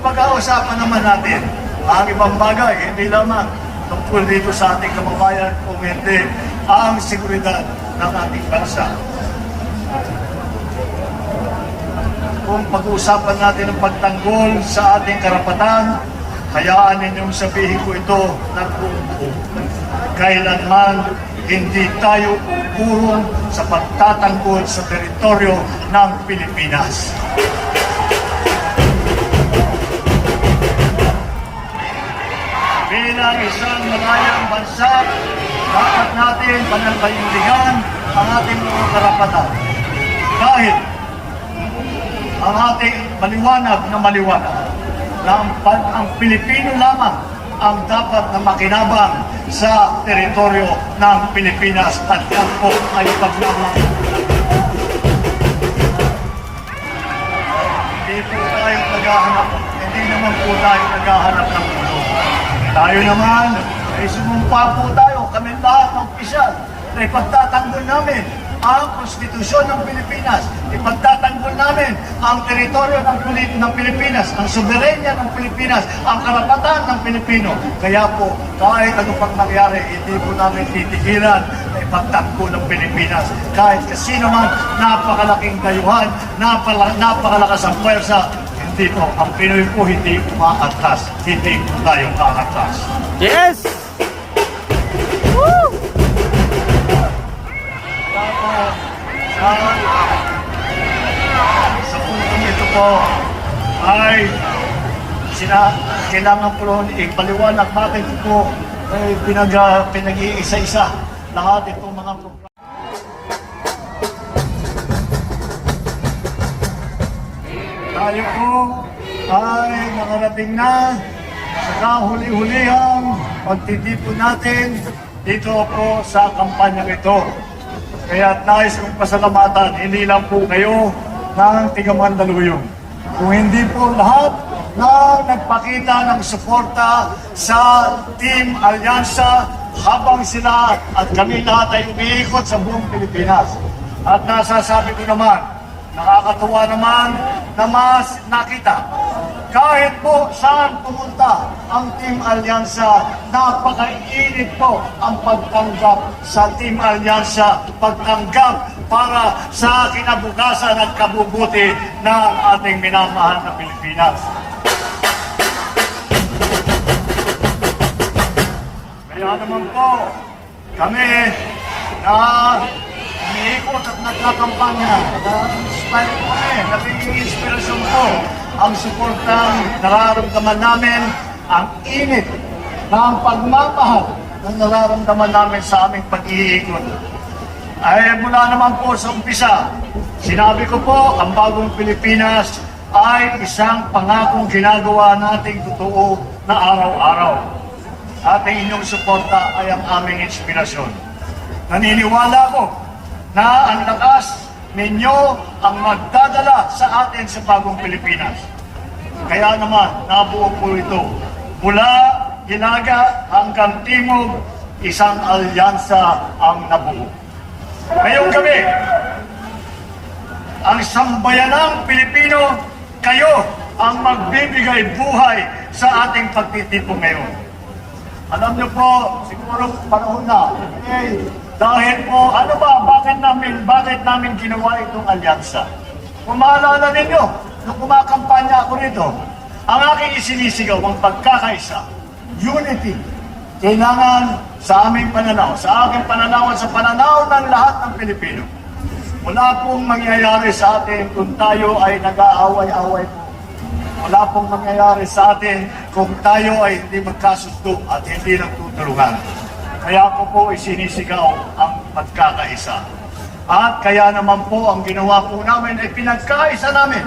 Pag-ausapan naman natin ang ibang bagay, hindi lamang tungkol dito sa ating kababayan kung hindi ang seguridad ng ating bansa. Kung pag-uusapan natin ang pagtanggol sa ating karapatan, hayaan ninyong sabihin ko ito ng buong buo. Kailanman hindi tayo purong sa pagtatanggol sa teritoryo ng Pilipinas. Bilang isang malayang bansa, dapat natin pananampalatayaan ang ating mga karapatan. Dahil ang ating maliwanag na ang Pilipino lamang ang dapat na makinabang sa teritoryo ng Pilipinas at yan po ay paglamang. Hindi naman po tayo naghahanap ng mundo. Tayo naman, ay sumumpa po tayo, kami lahat ng opisyal, na ipagtatanggol namin ang konstitusyon ng Pilipinas, ipagtatanggol namin ang teritoryo ng Pilipinas, ang soberenya ng Pilipinas, ang karapatan ng Pilipino. Kaya po, kahit ano pang nangyari, hindi po namin titigilan na ipagtanggol ng Pilipinas. Kahit kasino man, napakalaking dayuhan, napakalakas ang puwersa, hindi po, ang Pinoy po hindi umaatras, hindi po tayo aatras. Yes! Woo! Sa puntong ito po ay kailangan po ipaliwanag bakit po ay pinag-iisa-isa lahat itong mga programa. Tayo po ay nakarating na sa kahuli-hulihang pagtitipon natin dito po sa kampanya ito. Kaya nais kong pasalamatan, hindi lang po kayo ng Tiga-Mandaluyong. Kung hindi po lahat na nagpakita ng suporta sa Team Alyansa habang sila at kami lahat ay umiikot sa buong Pilipinas. At nasasabi ko naman, nakakatuwa naman na mas nakita. Kahit po saan pumunta ang Team Alyansa, napakainit po ang pagtanggap sa Team Alyansa, pagtanggap para sa kinabukasan at kabubuti ng ating minamahal na Pilipinas. Kaya naman po, kami na umiikot at nagkakampanya, na-inspire po kami, naging inspirasyon po ang suportang nararamdaman namin, ang init ng pagmamahal na nararamdaman namin sa aming pag-iikot. Ay mula naman po sa umpisa, sinabi ko po, ang bagong Pilipinas ay isang pangakong ginagawa nating totoo na araw-araw. Ating inyong suporta ay ang aming inspirasyon. Naniniwala ko na ang lakas ninyo ang magdadala sa atin sa bagong Pilipinas. Kaya naman, nabuo po ito. Mula Hilaga hanggang Timog, isang alyansa ang nabuo. Ngayong gabi, ang sambayanang Pilipino, kayo ang magbibigay buhay sa ating pagtitipon ngayon. Alam niyo po, siguro panahon na, dahil po, ano ba, bakit namin ginawa itong alyansa? Kung maalala ninyo, nung kumakampanya ako rito, ang aking isinisigaw, ang pagkakaisa, unity, kailangan sa aming pananaw, sa aking pananaw at sa pananaw ng lahat ng Pilipino. Wala pong mangyayari sa atin kung tayo ay nag-aaway-away po. Wala pong mangyayari sa atin kung tayo ay hindi magkasundo at hindi nagtutulungan. Kaya ko po isinisigaw ang pagkakaisa. At kaya naman po ang ginawa po namin ay pinagkaisa namin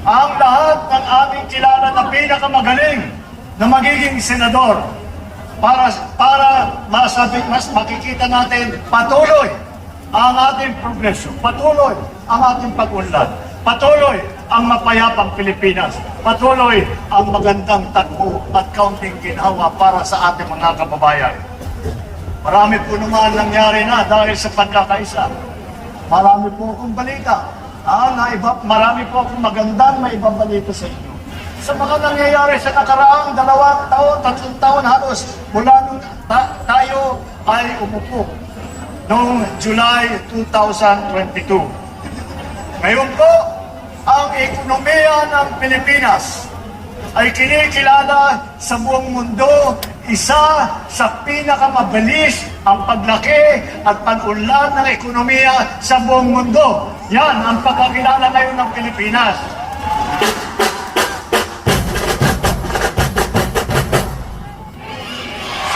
ang lahat ng aming kilala na pinakamagaling na magiging senador para mas makikita natin patuloy ang ating progresyo, patuloy ang ating pag-unlad, patuloy ang mapayapang Pilipinas, patuloy ang magandang takbo at kaunting ginhawa para sa ating mga kababayan. Marami po naman nangyari na dahil sa pagkakaisa. Marami po akong balita. Marami po akong magandang maibabalita sa inyo. sa mga nangyayari sa nakaraang 2 taon, 3 taon halos mula nung tayo ay umupo noong July 2022. Ngayon po, ang ekonomiya ng Pilipinas ay kinikilala sa buong mundo, isa sa pinakamabilis ang paglaki at pag-unlad ng ekonomiya sa buong mundo. Yan ang pagkakilala ngayon ng Pilipinas.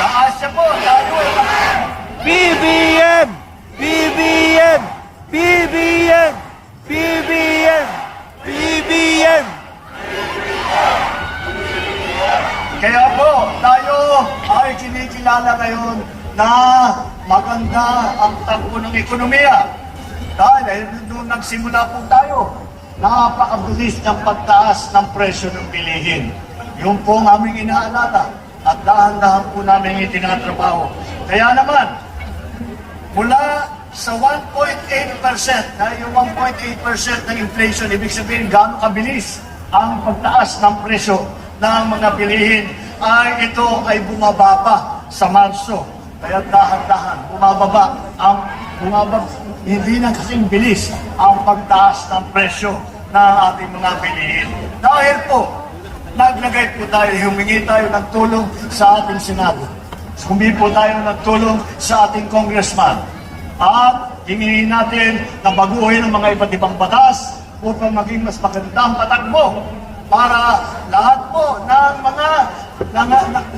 Sa Asia po, tayo BBM! BBM! BBM! BBM! BBM! Kaya po, tayo ay kinikilala ngayon na maganda ang takbo ng ekonomiya. Dahil nung nagsimula po tayo, napakabilis ng pagtaas ng presyo ng bilihin. Yun po ang aming inaalala at dahan-dahan po namin itinatrabaho. Kaya naman, mula sa 1.8%, na yung 1.8% ng inflation, ibig sabihin gaano kabilis ang pagtaas ng presyo ng mga bilihin, ay ito ay bumababa sa Marso. Kaya dahan-dahan, hindi na kasing bilis ang pagtaas ng presyo ng ating mga bilihin. Dahil po, naglagay po tayo, humingi tayo ng tulong sa ating Senado. Humingi po tayo ng tulong sa ating congressman. At hingin natin na baguhin ang mga iba't ibang batas upang maging mas magandang patakbo para lahat po ng mga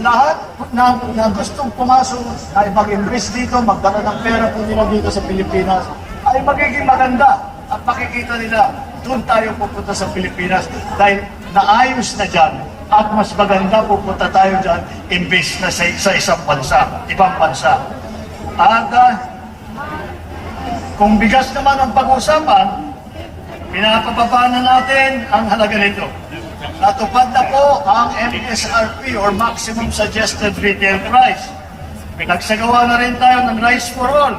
lahat na gustong pumasok ay mag-invest dito, magdala ng pera po nila dito sa Pilipinas ay magiging maganda at makikita nila doon tayo pupunta sa Pilipinas dahil naayos na dyan at mas maganda pupunta tayo dyan invest na sa isang bansa, ibang bansa. At kung bigas naman ang pag-usapan, pinapababa na natin ang halaga nito. Natupad na po ang MSRP or Maximum Suggested Retail Price. Pinagsagawa na rin tayo ng Rice for All.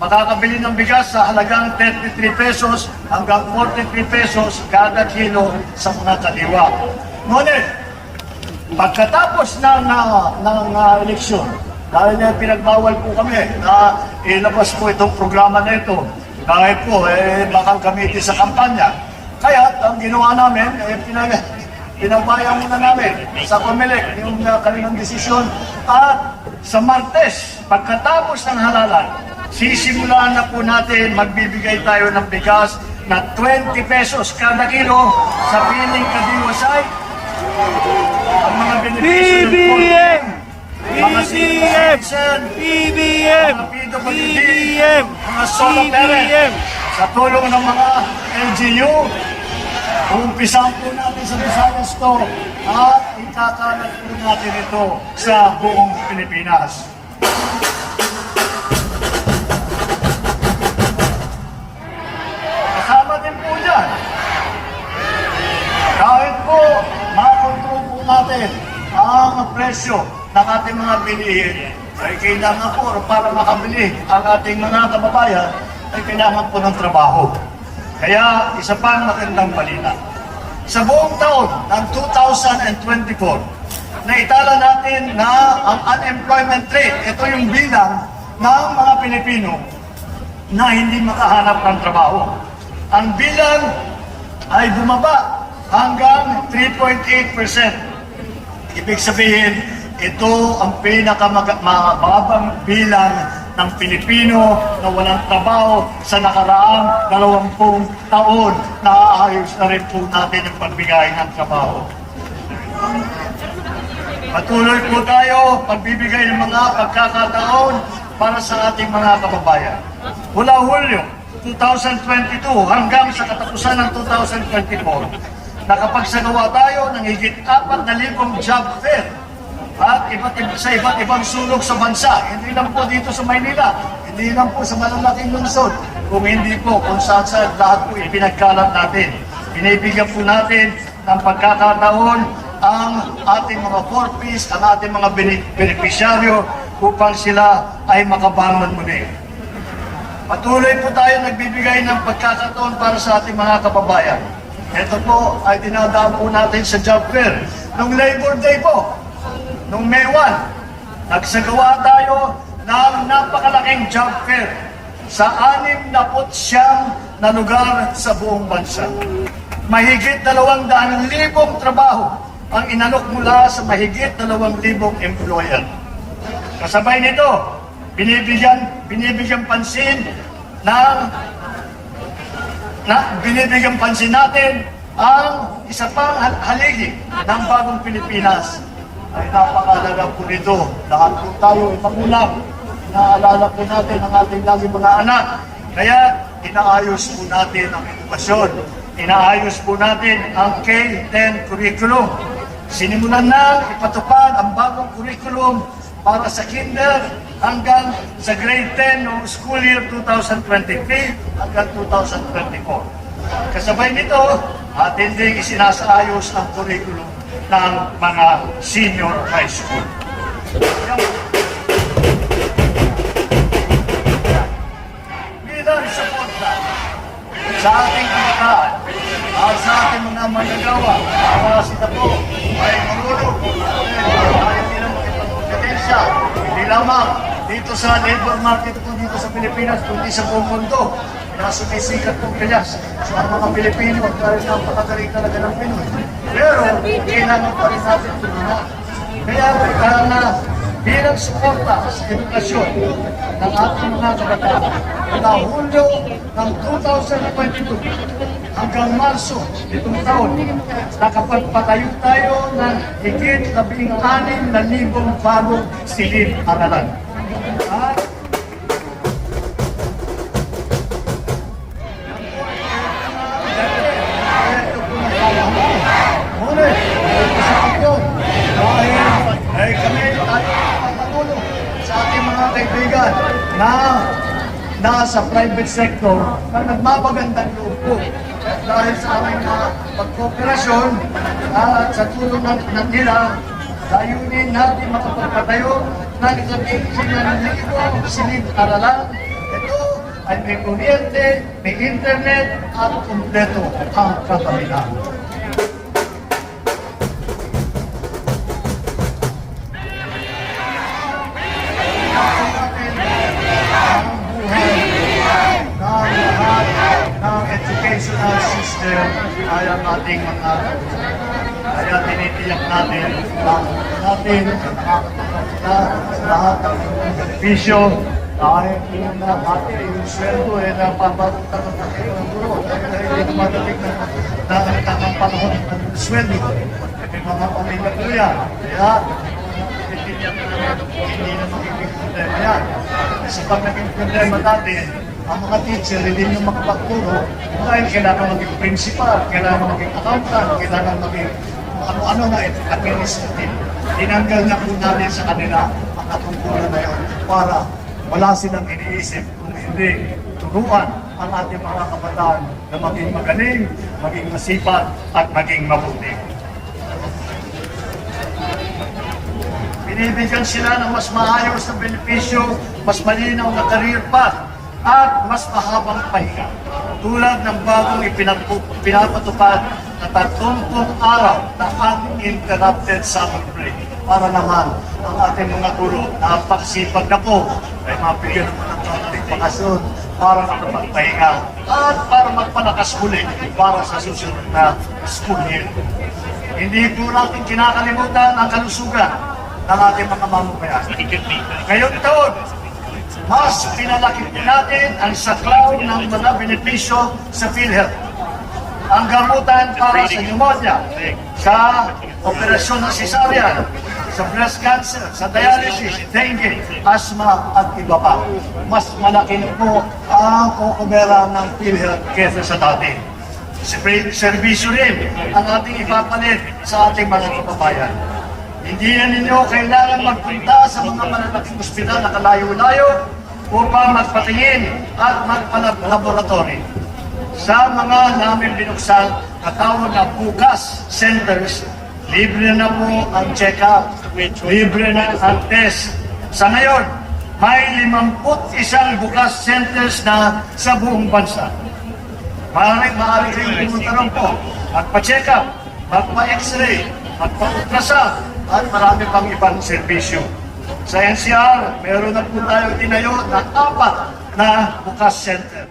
Makakabili ng bigas sa halagang 33 pesos hanggang 43 pesos kada kilo sa mga kaliwa. Ngunit, pagkatapos ng eleksyon, dahil pinagbawal po kami na ilabas po itong programa na ito, dahil po bakal gamitin sa kampanya. Kaya ang ginawa namin, pinabayang muna namin sa Comelec yung kanilang desisyon. At sa Martes, pagkatapos ng halalan, sisimulan na po natin, magbibigay tayo ng bigas na 20 pesos kada kilo sa piling kadiwasay. Ang mga benepisyo BBM! mga BBM! citizen, BBM! mga PWD, BBM! mga solo parent, sa tulong ng mga LGU, umpisahan po natin sa Visayas to at ikakalat po natin ito sa buong Pilipinas. Kasama din po dyan, kahit po makontrol po natin ang presyo ng ating mga bilihin, ay kailangan po para makabili ang ating mga kababayan ay kailangan po ng trabaho. Kaya isa pang magandang balita. Sa buong taon ng 2024, naitala natin na ang unemployment rate, ito yung bilang ng mga Pilipino na hindi makahanap ng trabaho. Ang bilang ay bumaba hanggang 3.8%. Ibig sabihin, ito ang pinakamababang bilang ng Pilipino na walang trabaho sa nakaraang 20 taon. Naaayos na rin po natin ang pagbigay ng trabaho. Patuloy po tayo pagbibigay ng mga pagkakataon para sa ating mga kababayan. Mula Hulyo 2022 hanggang sa katapusan ng 2024, nakapagsagawa tayo ng higit 4,000 job fair at sa iba't ibang sulok sa bansa. Hindi lang po dito sa Maynila, hindi lang po sa malalaking lungsod, kung hindi po kung saan lahat po ipinagkalat natin. Binibigyan po natin ng pagkakataon ang ating mga 4Ps, ang ating mga benepisyaryo upang sila ay makabangon muli. Patuloy po tayo nagbibigay ng pagkakataon para sa ating mga kababayan. ito po ay dinadaan po natin sa job fair. Nung Labor Day po, nung May 1, nagsagawa tayo ng napakalaking job fair sa 69 na lugar sa buong bansa. Mahigit 200,000 trabaho ang inalok mula sa mahigit 2,000 employer. Kasabay nito, binibigyan pansin natin ang isa pang haligi ng bagong Pilipinas. Ay napakalaga po nito. Lahat po tayo ay magulang. Inaalala po natin ang ating lagi mga anak. Kaya inaayos po natin ang edukasyon. Inaayos po natin ang K-10 curriculum. Sinimulan na ipatupad ang bagong curriculum para sa kinder hanggang sa grade 10 noong school year 2023 hanggang 2024. Kasabay nito, atin ding isinasaayos ang curriculum ng mga senior high school. Bilang suporta sa ating kabataan at sa ating mga managawa, para sila po ay marunong tayo nilang makipagkadensya, hindi lamang dito sa labor market po dito sa Pilipinas, kundi sa buong mundo na sumisikat pong pilas sa mga Pilipino dahil napakagaling talaga ng Pinoy. Pero kailangan pa rin natin tulungan. Kaya bilang suporta sa edukasyon ng ating mga kabataan, mula Hulyo ng 2022 hanggang Marso itong taon, nakapagpatayo tayo ng higit 16,000 bagong silid-aralan. At kami tayo patulong sa ating mga kaibigan na nasa private sector na nagmamagandang loob po. Dahil sa aming pagkooperasyon at sa tulong nila, layunin natin makapagpatayo ng 15,000 silid-aralan. Ito ay may kuryente, may internet at kumpleto ang katabihan. Educational system ay ang ating mga kaya tinitiyak natin na natin sa lahat ng benepisyo dahil yung natin yung sweldo ay napaparutan ng aking mga guro dahil hindi dumadating na ang panahon ng sweldo may mga pamilya po yan kaya tinitiyak natin hindi na magiging problema yan kasi pag naging problema natin ang mga teacher, hindi nyo makapagturo dahil kailangan maging principal, kailangan maging accountant, kailangan maging ano-ano na administrative. Tinanggal na po natin sa kanila ang katungkulan na yun para wala silang iniisip kung hindi turuan ang ating mga kabataan na maging magaling, maging masipag at maging mabuti. Binibigyan sila ng mas maayos na benepisyo, mas malinaw na career path, at mas mahabang pahinga. Tulad ng bagong pinapatupad na 30 araw na uninterrupted summer break. Para naman ang ating mga guro na pagsipag na po ay mapigyan naman ng konting bakasyon para makapagpahinga at para magpalakas muli para sa susunod na school year. Hindi po natin kinakalimutan ang kalusugan ng ating mga mamamayan. Ngayong taon, mas pinalaki natin ang saklaw ng mga benepisyo sa PhilHealth. Ang gamutan para sa pneumonia, sa operasyon ng cesarean, sa breast cancer, sa dialysis, dengue, asthma at iba pa. Mas malaki na po ang kukubera ng PhilHealth kesa sa dati. Serbisyo rin ang ating ipapalit sa ating mga kababayan. Hindi na ninyo kailangan magpunta sa mga malalaking ospital na kalayo-layo upang magpatingin at magpalaboratory. Sa mga namin binuksan na tawag na bukas centers, libre na po ang check-up, libre na ang test. Sa ngayon, may 51 bukas centers na sa buong bansa. Maaari kayong pumunta rin po, magpa-check up, magpa-x-ray, magpa-ultrasound, at marami pang ibang serbisyo. Sa NCR, meron na po tayo tinayo na 4 na bukas center.